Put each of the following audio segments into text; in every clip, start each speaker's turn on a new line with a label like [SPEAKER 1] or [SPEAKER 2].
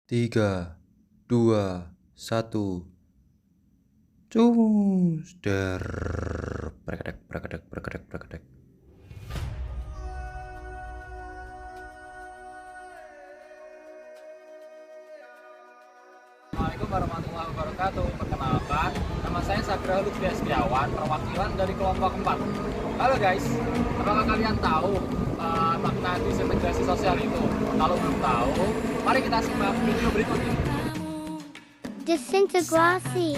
[SPEAKER 1] 3, 2, 1. Cus, der, prekedek, prekedek, prekedek, prekedek.
[SPEAKER 2] Assalamualaikum warahmatullahi wabarakatuh. Perkenalkan, nama saya Sagra Lutfi Setiawan, perwakilan dari kelompok 4. Halo guys, apakah kalian tahu makna disintegrasi sosial itu? Kalau belum tahu, mari kita simak video berikut ini.
[SPEAKER 3] Disintegrasi.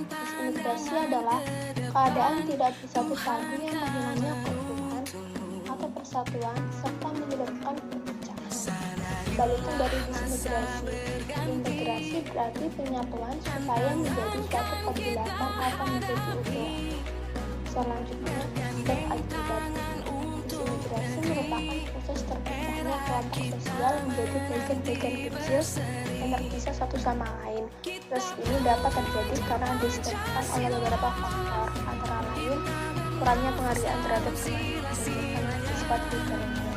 [SPEAKER 3] Disintegrasi adalah keadaan tidak bersatu padu yang menghilangnya keutuhan atau persatuan serta menyebabkan perpecahan. Sebaliknya dari disintegrasi, integrasi berarti penyatuan supaya menjadi suatu kebulatan atau menjadi utuh. Selanjutnya, berakibat. Disintegrasi merupakan proses terpecahnya kelompok sosial menjadi bagian-bagian kecil yang terpisah satu sama lain. Proses ini dapat terjadi karena disebabkan oleh beberapa faktor, antara lain kurangnya penghargaan terhadap kemanusiaan dan sifat diferensial.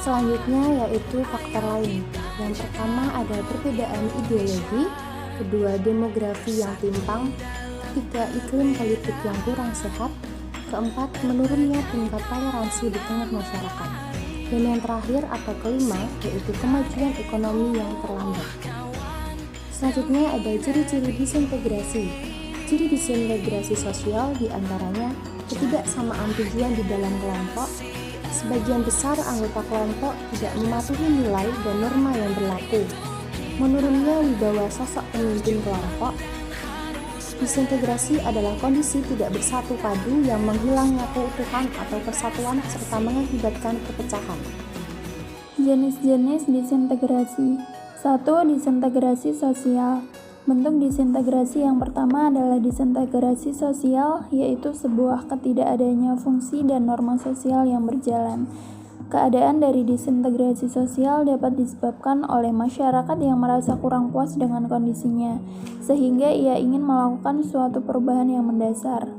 [SPEAKER 4] Selanjutnya yaitu faktor lain. Yang pertama ada perbedaan ideologi, kedua demografi yang timpang, ketiga iklim politik yang kurang sehat, keempat menurunnya tingkat toleransi di tengah masyarakat, dan yang terakhir atau kelima yaitu kemajuan ekonomi yang terlambat. Selanjutnya ada ciri-ciri disintegrasi. Ciri disintegrasi sosial diantaranya ketidaksamaan tujuan di dalam kelompok. Sebagian besar anggota kelompok tidak mematuhi nilai dan norma yang berlaku. Menurunnya wibawa sosok pemimpin kelompok. Disintegrasi adalah kondisi tidak bersatu padu yang menghilangnya keutuhan atau persatuan serta mengakibatkan perpecahan.
[SPEAKER 5] Jenis-jenis disintegrasi. 1. Disintegrasi sosial. Bentuk disintegrasi yang pertama adalah disintegrasi sosial, yaitu sebuah ketidakadanya fungsi dan norma sosial yang berjalan. Keadaan dari disintegrasi sosial dapat disebabkan oleh masyarakat yang merasa kurang puas dengan kondisinya, sehingga ia ingin melakukan suatu perubahan yang mendasar.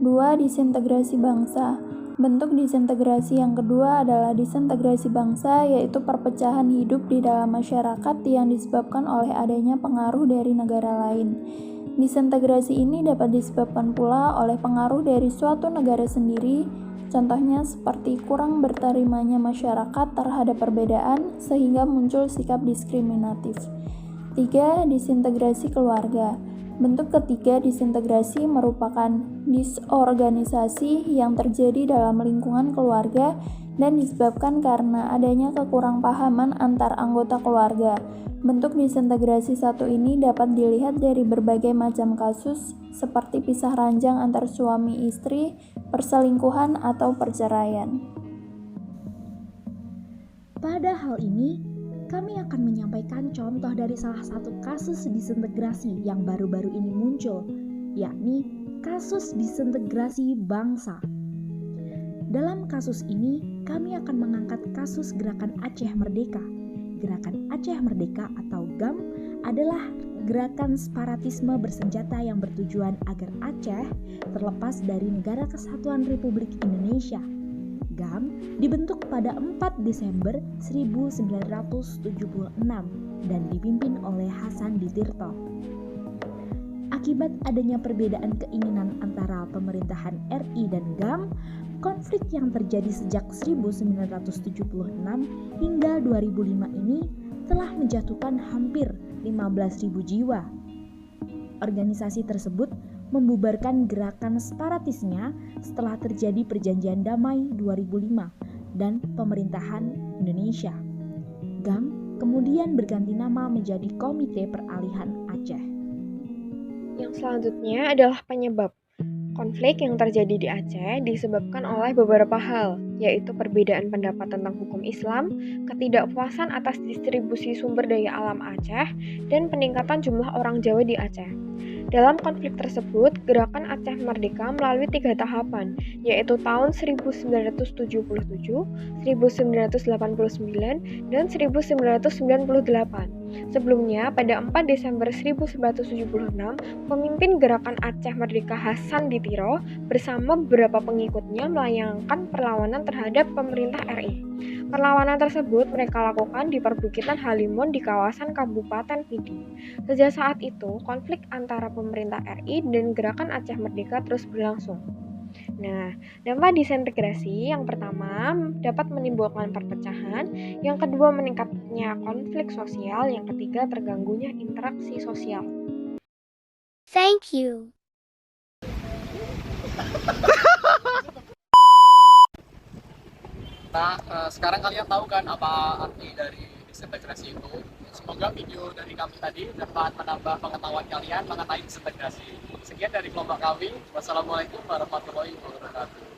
[SPEAKER 5] 2. Disintegrasi bangsa. Bentuk disintegrasi yang kedua adalah disintegrasi bangsa, yaitu perpecahan hidup di dalam masyarakat yang disebabkan oleh adanya pengaruh dari negara lain. Disintegrasi ini dapat disebabkan pula oleh pengaruh dari suatu negara sendiri, contohnya seperti kurang berterimanya masyarakat terhadap perbedaan sehingga muncul sikap diskriminatif. 3. Disintegrasi keluarga. Bentuk ketiga disintegrasi merupakan disorganisasi yang terjadi dalam lingkungan keluarga dan disebabkan karena adanya kekurangpahaman antar anggota keluarga. Bentuk disintegrasi satu ini dapat dilihat dari berbagai macam kasus seperti pisah ranjang antar suami istri, perselingkuhan, atau perceraian.
[SPEAKER 6] Pada hal ini, kami akan menyampaikan contoh dari salah satu kasus disintegrasi yang baru-baru ini muncul, yakni kasus disintegrasi bangsa. Dalam kasus ini, kami akan mengangkat kasus Gerakan Aceh Merdeka. Gerakan Aceh Merdeka atau GAM adalah gerakan separatisme bersenjata yang bertujuan agar Aceh terlepas dari Negara Kesatuan Republik Indonesia. GAM dibentuk pada 4 Desember 1976 dan dipimpin oleh Hasan Ditirto. Akibat adanya perbedaan keinginan antara pemerintahan RI dan GAM, konflik yang terjadi sejak 1976 hingga 2005 ini telah menjatuhkan hampir 15.000 jiwa. Organisasi tersebut membubarkan gerakan separatisnya setelah terjadi perjanjian damai 2005 dan pemerintahan Indonesia. GAM kemudian berganti nama menjadi Komite Peralihan Aceh.
[SPEAKER 7] Yang selanjutnya adalah penyebab. Konflik yang terjadi di Aceh disebabkan oleh beberapa hal, yaitu perbedaan pendapat tentang hukum Islam, ketidakpuasan atas distribusi sumber daya alam Aceh, dan peningkatan jumlah orang Jawa di Aceh. Dalam konflik tersebut, Gerakan Aceh Merdeka melalui 3 tahapan, yaitu tahun 1977, 1989, dan 1998. Sebelumnya, pada 4 Desember 1976, pemimpin Gerakan Aceh Merdeka Hasan Ditiro bersama beberapa pengikutnya melayangkan perlawanan terhadap pemerintah RI. Perlawanan tersebut mereka lakukan di perbukitan Halimun di kawasan Kabupaten Pidi. Sejak saat itu, konflik antara pemerintah RI dan Gerakan Aceh Merdeka terus berlangsung. Nah, dampak disintegrasi yang pertama dapat menimbulkan perpecahan, yang kedua meningkatnya konflik sosial, yang ketiga terganggunya interaksi sosial.
[SPEAKER 8] Thank you.
[SPEAKER 2] Nah, sekarang kalian tahu kan apa arti dari disintegrasi itu? Semoga video dari kami tadi dapat menambah pengetahuan kalian mengenai disintegrasi. Sekian dari kelompok kami. Wassalamualaikum warahmatullahi wabarakatuh.